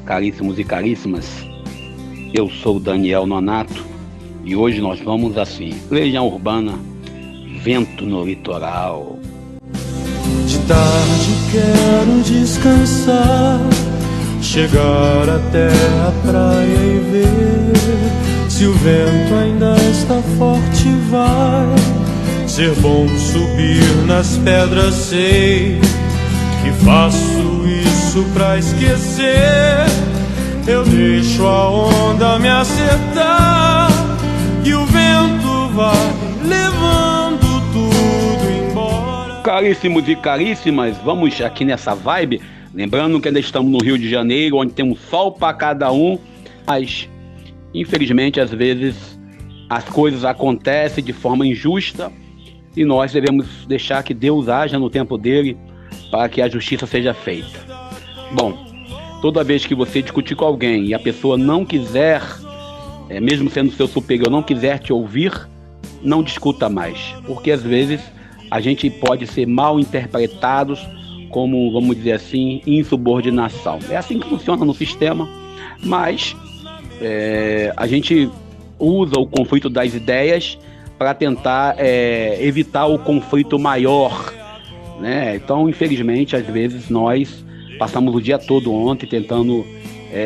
Caríssimos e caríssimas, eu sou Daniel Nonato e hoje nós vamos assim, Legião Urbana, Vento no Litoral. De tarde quero descansar, chegar até a praia e ver se o vento ainda está forte. Vai ser bom subir nas pedras, sei que faço isso pra esquecer. Eu deixo a onda me acertar e o vento vai levando tudo embora. Caríssimos e caríssimas, vamos aqui nessa vibe, lembrando que ainda estamos no Rio de Janeiro, onde tem um sol para cada um, mas infelizmente às vezes as coisas acontecem de forma injusta e nós devemos deixar que Deus haja no tempo dele para que a justiça seja feita. Bom, toda vez que você discutir com alguém e a pessoa não quiser, mesmo sendo seu superior, não quiser te ouvir, não discuta mais, porque às vezes a gente pode ser mal interpretados como, vamos dizer assim, insubordinação. É assim que funciona no sistema, mas a gente usa o conflito das ideias para tentar evitar o conflito maior, né? Então, infelizmente, às vezes nós passamos o dia todo ontem tentando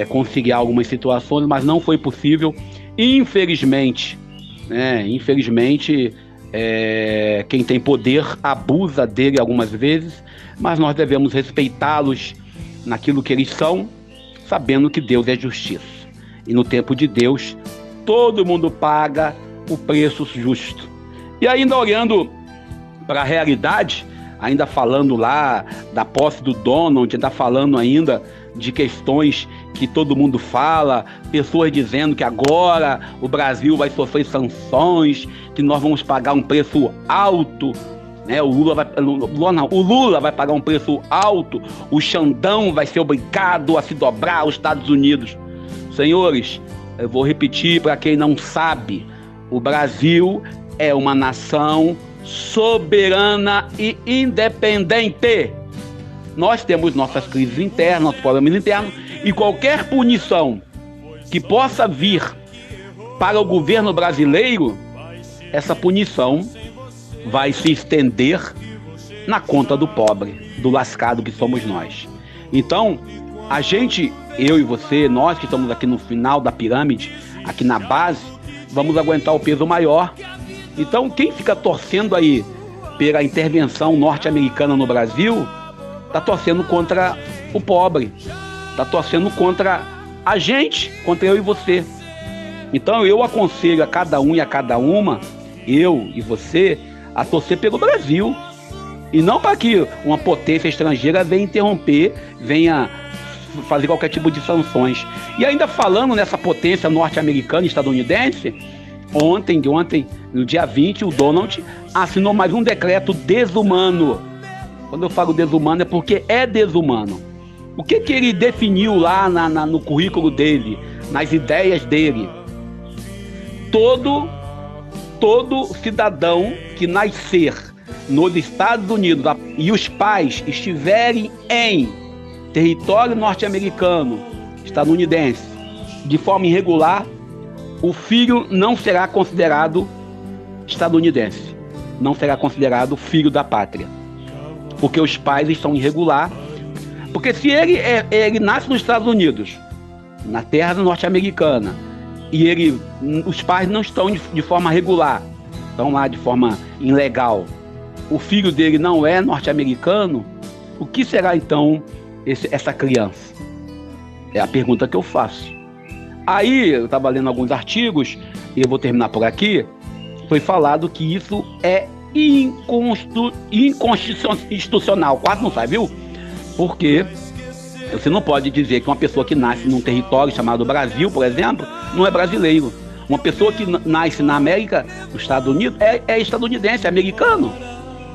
conciliar algumas situações, mas não foi possível. Infelizmente, né? Infelizmente, quem tem poder abusa dele algumas vezes, mas nós devemos respeitá-los naquilo que eles são, sabendo que Deus é justiça. E no tempo de Deus, todo mundo paga o preço justo. E ainda olhando para a realidade, ainda falando lá da posse do Donald, ainda falando ainda de questões que todo mundo fala, pessoas dizendo que agora o Brasil vai sofrer sanções, que nós vamos pagar um preço alto, né? O Lula vai pagar um preço alto, o Xandão vai ser obrigado a se dobrar aos Estados Unidos. Senhores, eu vou repetir para quem não sabe, o Brasil é uma nação soberana e independente. Nós temos nossas crises internas, nossos problemas internos, e qualquer punição que possa vir para o governo brasileiro, essa punição vai se estender na conta do pobre, do lascado que somos nós. Então, a gente, eu e você, nós que estamos aqui no final da pirâmide, aqui na base, vamos aguentar o peso maior. Então, quem fica torcendo aí pela intervenção norte-americana no Brasil, está torcendo contra o pobre, está torcendo contra a gente, contra eu e você. Então, eu aconselho a cada um e a cada uma, eu e você, a torcer pelo Brasil. E não para que uma potência estrangeira venha interromper, venha fazer qualquer tipo de sanções. E ainda falando nessa potência norte-americana e estadunidense, ontem, no dia 20, o Donald assinou mais um decreto desumano. Quando eu falo desumano é porque é desumano. O que ele definiu lá no currículo dele, nas ideias dele? Todo cidadão que nascer nos Estados Unidos e os pais estiverem em território norte-americano, estadunidense, de forma irregular, o filho não será considerado estadunidense, não será considerado filho da pátria, porque os pais estão irregular. Porque se ele nasce nos Estados Unidos, na terra norte-americana, e os pais não estão de forma regular, estão lá de forma ilegal, o filho dele não é norte-americano, o que será então essa criança? É a pergunta que eu faço. Aí, eu estava lendo alguns artigos, e eu vou terminar por aqui, foi falado que isso é inconstitucional, quase não sai, viu? Porque você não pode dizer que uma pessoa que nasce num território chamado Brasil, por exemplo, não é brasileiro. Uma pessoa que nasce na América, nos Estados Unidos, é estadunidense, é americano.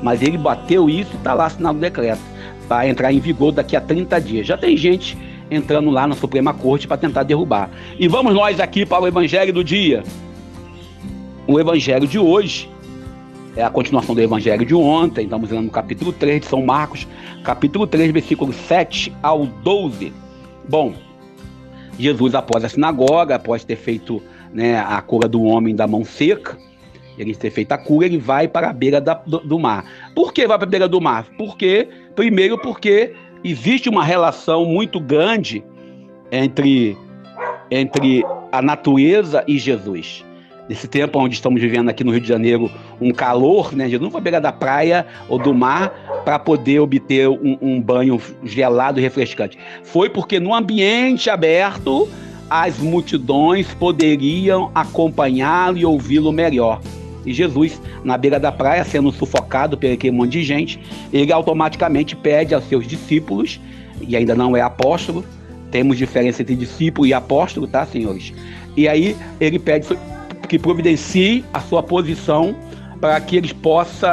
Mas ele bateu isso e está lá assinado o decreto. Vai entrar em vigor daqui a 30 dias. Já tem gente entrando lá na Suprema Corte para tentar derrubar. E vamos nós aqui para o Evangelho do dia. O Evangelho de hoje é a continuação do Evangelho de ontem. Estamos lendo no capítulo 3 de São Marcos, capítulo 3, versículos 7 ao 12. Bom, Jesus, após a sinagoga, após ter feito, né, a cura do homem da mão seca, ele ter feito a cura, ele vai para a beira do mar. Por que vai para a beira do mar? Primeiro porque existe uma relação muito grande entre a natureza e Jesus. Nesse tempo onde estamos vivendo aqui no Rio de Janeiro, um calor, né? Jesus não foi à beira da praia ou do mar para poder obter um banho gelado e refrescante. Foi porque no ambiente aberto, as multidões poderiam acompanhá-lo e ouvi-lo melhor. E Jesus, na beira da praia, sendo sufocado por aquele monte de gente, ele automaticamente pede aos seus discípulos, e ainda não é apóstolo, temos diferença entre discípulo e apóstolo, tá, senhores? E aí ele pede que providencie a sua posição para que eles possam,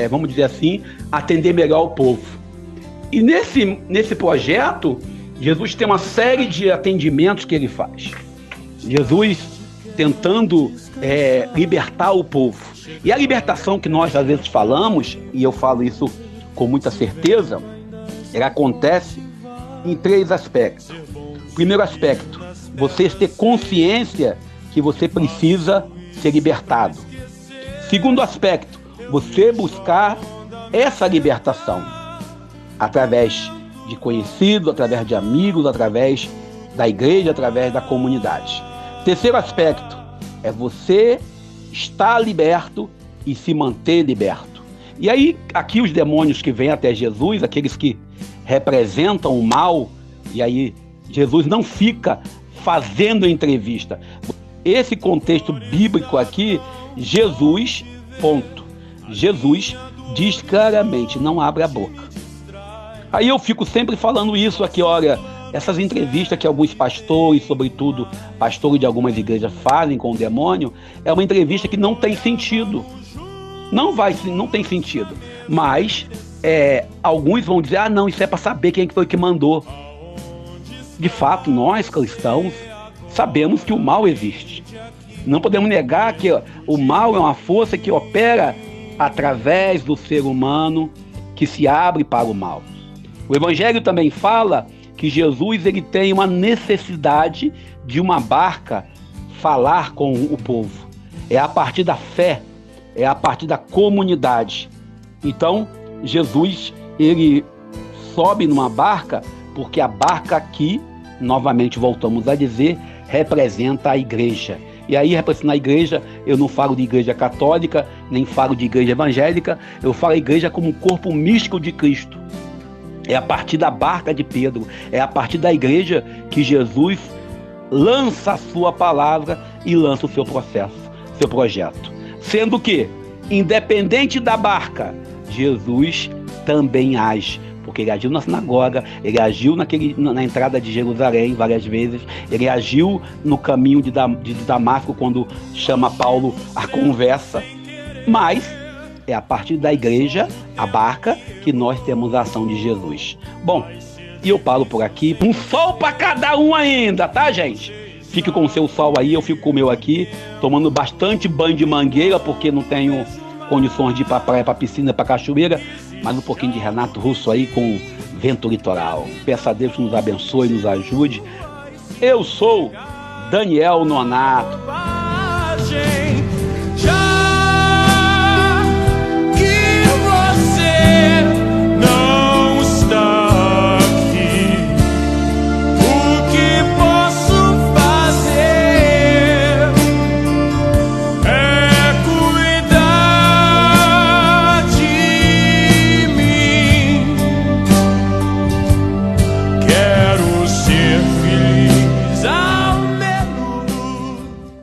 vamos dizer assim, atender melhor o povo. E nesse projeto, Jesus tem uma série de atendimentos que ele faz. Jesus tentando libertar o povo. E a libertação que nós às vezes falamos, e eu falo isso com muita certeza, ela acontece em 3 aspectos. Primeiro aspecto, você ter consciência que você precisa ser libertado. Segundo aspecto, você buscar essa libertação através de conhecidos, através de amigos, através da igreja, através da comunidade. Terceiro aspecto é você estar liberto e se manter liberto. E aí, aqui os demônios que vêm até Jesus, aqueles que representam o mal, e aí Jesus não fica fazendo entrevista. Esse contexto bíblico aqui, Jesus diz claramente, não abre a boca. Aí eu fico sempre falando isso aqui, olha, essas entrevistas que alguns pastores, sobretudo pastores de algumas igrejas fazem com o demônio, é uma entrevista que não tem sentido. Não tem sentido. Mas alguns vão dizer, não, isso é para saber quem foi que mandou. De fato, nós cristãos sabemos que o mal existe. Não podemos negar que o mal é uma força que opera através do ser humano que se abre para o mal. O Evangelho também fala que Jesus ele tem uma necessidade de uma barca falar com o povo. É a partir da fé, é a partir da comunidade. Então, Jesus ele sobe numa barca porque a barca aqui, novamente voltamos a dizer, representa a igreja. E aí, representando a igreja, eu não falo de igreja católica, nem falo de igreja evangélica, eu falo a igreja como um corpo místico de Cristo. É a partir da barca de Pedro, é a partir da igreja que Jesus lança a sua palavra e lança o seu processo, seu projeto. Sendo que, independente da barca, Jesus também age. Porque ele agiu na sinagoga, ele agiu na entrada de Jerusalém várias vezes, ele agiu no caminho de Damasco quando chama Paulo à conversa, mas é a partir da igreja, a barca, que nós temos a ação de Jesus. Bom, e eu paro por aqui. Um sol para cada um ainda, tá, gente? Fique com o seu sol aí, eu fico com o meu aqui, tomando bastante banho de mangueira, porque não tenho condições de ir para praia, para piscina, para cachoeira, mas um pouquinho de Renato Russo aí com Vento Litoral. Peço a Deus que nos abençoe, nos ajude. Eu sou Daniel Nonato.